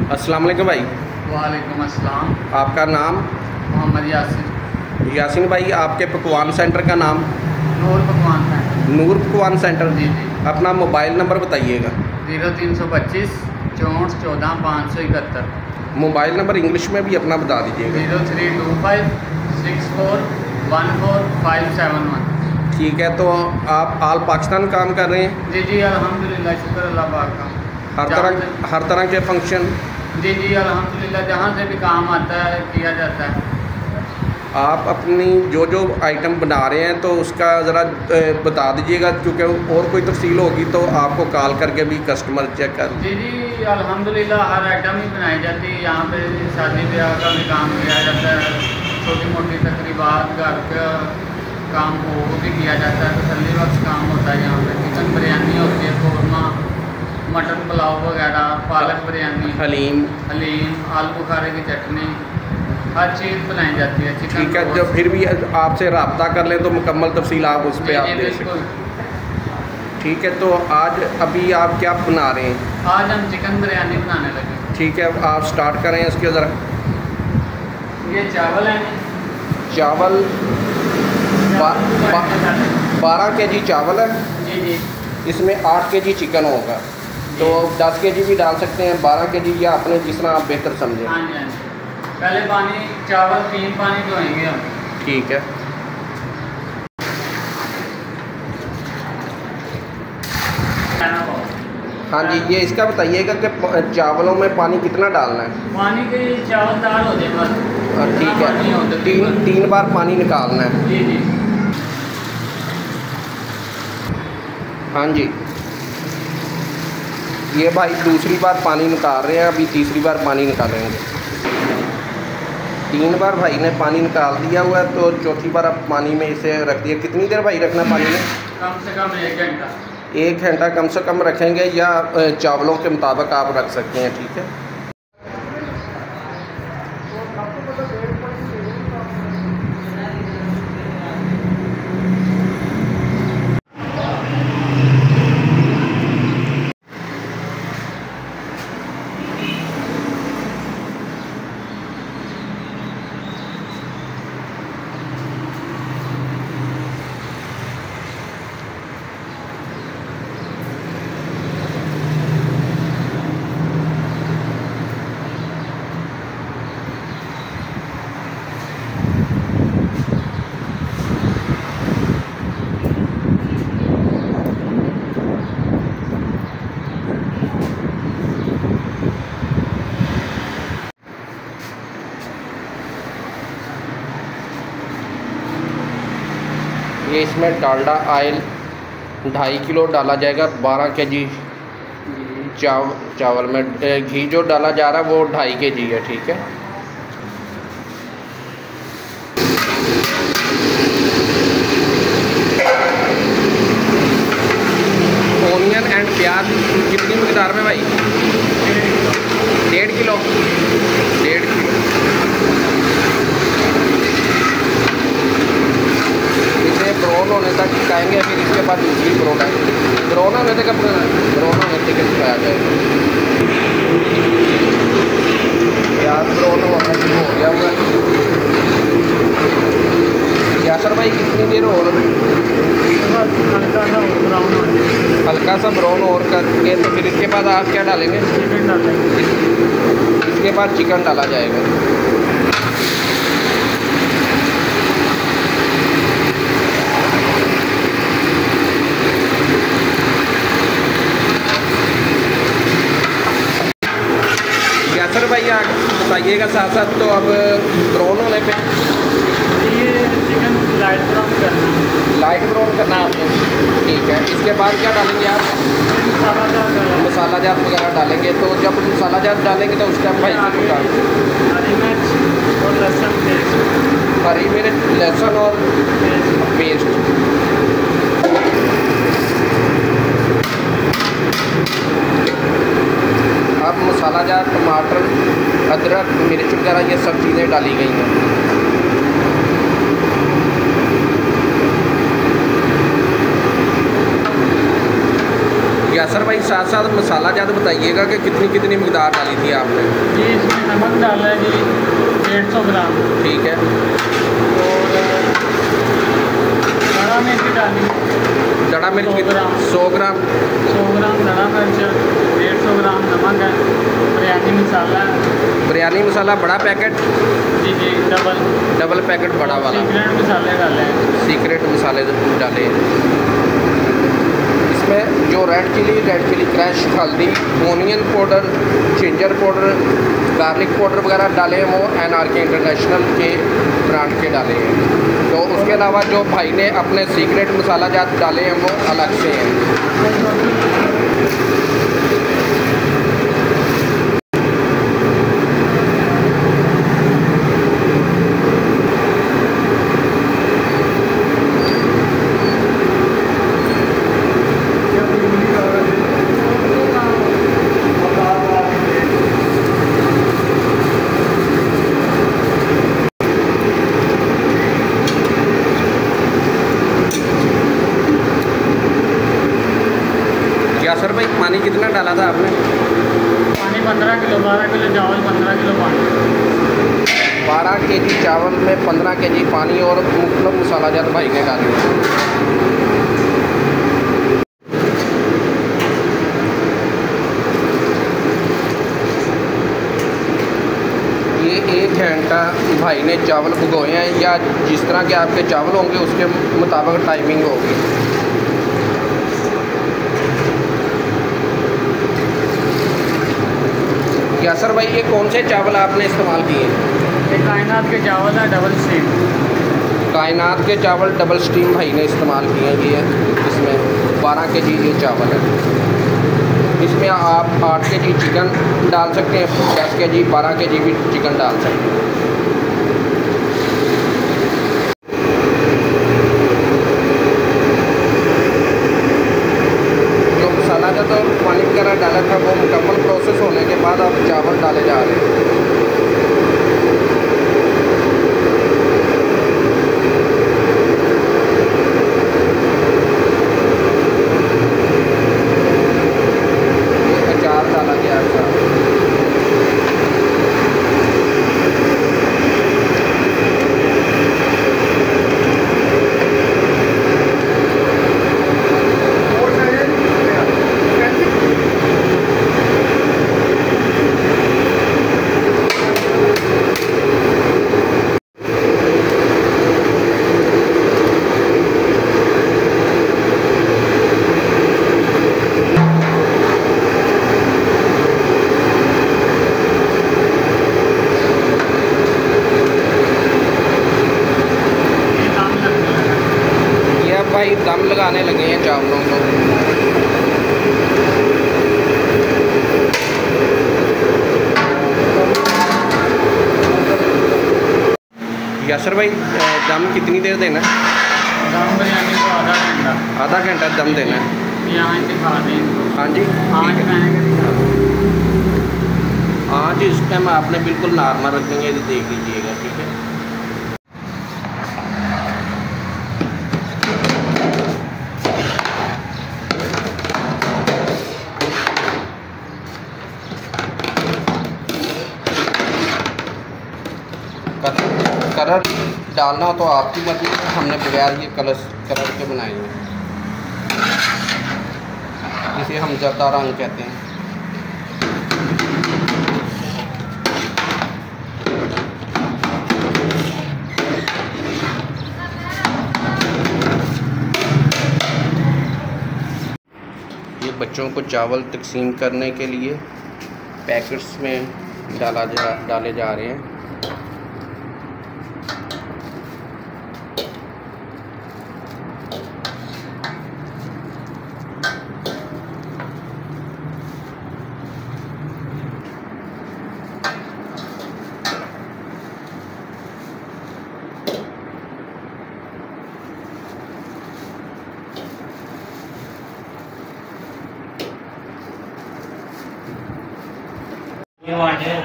अस्सलाम वालेकुम भाई। वालेकुम अस्सलाम। आपका नाम? मोहम्मद यासिर। यासिन भाई, आपके पकवान सेंटर का नाम? नूर पकवान सेंटर। नूर पकवान सेंटर। जी जी। अपना मोबाइल नंबर बताइएगा। 0325 64 14 571। मोबाइल नंबर इंग्लिश में भी अपना बता दीजिएगा। 0325 64 14 571। ठीक है, तो आप ऑल पाकिस्तान काम कर रहे हैं? जी जी अल्हम्दुलिल्लाह, शुक्र अल्लाह पाक का। हर तरह के फंक्शन? जी जी अल्हम्दुलिल्लाह, जहाँ से भी काम आता है किया जाता है। आप अपनी जो जो आइटम बना रहे हैं तो उसका ज़रा बता दीजिएगा, क्योंकि और कोई तफसील होगी तो आपको कॉल करके भी कस्टमर चेक कर। जी जी अल्हम्दुलिल्लाह, हर आइटम ही बनाई जाती है यहाँ पे। शादी ब्याह का भी काम किया जाता है, छोटी मोटी तकरीबात, घर का काम हो वो भी किया जाता है। तसल्ली वक्त काम होता है यहाँ पे। चिकन बिरयानी होती है, कौरमा, मटन पुलाव वगैरह, पालक बिरयानी, हलीम, आलू बुखारे की चटनी, हर चीज़ बनाई जाती है। चिकन ठीक है, जो फिर भी आपसे रब्ता कर लें तो मुकम्मल तफसील आप उस पर आप दे सकते हैं। ठीक है, तो आज अभी आप क्या बना रहे हैं? आज हम चिकन बिरयानी बनाने लगे। ठीक है, आप स्टार्ट करें इसके ज़रा। ये चावल है। चावल 12 kg चावल है। जी जी। इसमें 8 kg चिकन होगा, तो 10 kg भी डाल सकते हैं, 12 kg, या अपने जिस तरह आप बेहतर समझें। हाँ जी हाँ जी। पहले पानी, चावल 3 पानी धोएंगे हम। ठीक है। हाँ जी, ये इसका बताइएगा कि चावलों में पानी कितना डालना है? पानी के चावल दाल हो जाए बस। ठीक है, तीन बार पानी निकालना है। जी जी। हाँ जी, ये भाई दूसरी बार पानी निकाल रहे हैं, अभी तीसरी बार पानी निकालेंगे। 3 बार भाई ने पानी निकाल दिया हुआ है, तो चौथी बार अब पानी में इसे रख दिया। कितनी देर भाई रखना पानी में? कम से कम 1 घंटा। 1 घंटा कम से कम रखेंगे, या चावलों के मुताबिक आप रख सकते हैं। ठीक है। ये इसमें डालडा ऑयल 2.5 किलो डाला जाएगा। 12 kg चावल में घी जो डाला जा रहा है वो 2.5 kg है। ठीक है। ओनियन एंड प्याज कितनी मकदार में भाई? 1.5 किलो। 1.5 किलो ब्राउन होने तक पकाएंगे, फिर इसके बाद दूसरी ब्राउन होने तक पकाया जाएगा। प्याज ब्राउन होना शुरू हो गया हुआ है। यासर भाई कितनी देर और? हल्का सा ब्राउन और करके, तो फिर इसके बाद आप क्या डालेंगे? इसके बाद चिकन डाला जाएगा। यासर भाई आप बताइएगा साथ साथ, तो अब ब्राउन होने पे ये चिकन लाइट ब्राउन करना है। लाइट ब्राउन करना है आपने। ठीक है, इसके बाद क्या डालेंगे आप? मसाला जात वगैरह डालेंगे। तो जब मसाला जात डालेंगे तो उस टाइम भाई हरी मिर्च और लहसुन पेस्ट। हरी मिर्च, लहसुन और पेस्ट। अब मसाला जात, टमाटर, अदरक, मिर्च वगैरह ये सब चीज़ें डाली गई हैं। यासर भाई साथ साथ मसाला ज़्यादा बताइएगा कि कितनी कितनी मकदार डाली थी आपने? जी इसमें नमक डाला है जी 150 ग्राम। ठीक है। और हरा मिर्च डाली, दड़ा मिर्च 100 ग्राम। 100 ग्राम हरा मिर्च, 150 ग्राम नमक है, बिरयानी मसाला है। बिरयानी मसाला बड़ा पैकेट? जी जी डबल पैकेट बड़ा वाला। सीक्रेट मसाले डाले हैं। सीक्रेट मसाले डाले। इसमें जो रेड चिली क्रश, हल्दी, onion powder, ginger powder, garlic powder वगैरह डाले हैं वो NRK इंटरनेशनल के ब्रांड के डाले हैं। तो उसके अलावा जो भाई ने अपने सीक्रेट मसाला जात डाले हैं वो अलग से हैं। यासर भाई पानी कितना डाला था आपने? पानी 15 किलो, 12 किलो चावल 15 किलो पानी। 12 kg चावल में 15 kg पानी और मुख्तलिफ मसाला जात भाई ने डाले। ये 1 घंटा भाई ने चावल भिगोए हैं, या जिस तरह के आपके चावल होंगे उसके मुताबिक टाइमिंग होगी। यासर भाई ये कौन से चावल आपने इस्तेमाल किए? ये कायनात के चावल है डबल स्टीम। कायनात के चावल डबल स्टीम भाई ने इस्तेमाल किए हैं। ये इसमें 12 kg ये चावल है। इसमें आप 8 kg चिकन डाल सकते हैं, 10 kg 12 kg भी चिकन डाल सकते हैं। जो मसाला का तो पानी वगैरह डाला था वो मुकम्मल प्रोसेस होने के बाद आप चावल डाले जा रहे हैं। अचार डाला गया था। भाई दम लगाने लगे हैं चावलों को। यासर भाई दम कितनी देर देना है? दम बिरयानी को आधा घंटा। आधा घंटा दम देना है। यहाँ दिखा दें। हाँ जी। आँच इस टाइम आपने बिल्कुल नॉर्मल रखेंगे, देख लीजिएगा। ठीक है। कलर डालना हो तो आपकी मर्जी, हमने बगैर ये कलर के बनाए हैं। इसे हम जर्दा रंग कहते हैं। ये बच्चों को चावल तकसीम करने के लिए पैकेट्स में डाले जा रहे हैं। ये वांटे हैं।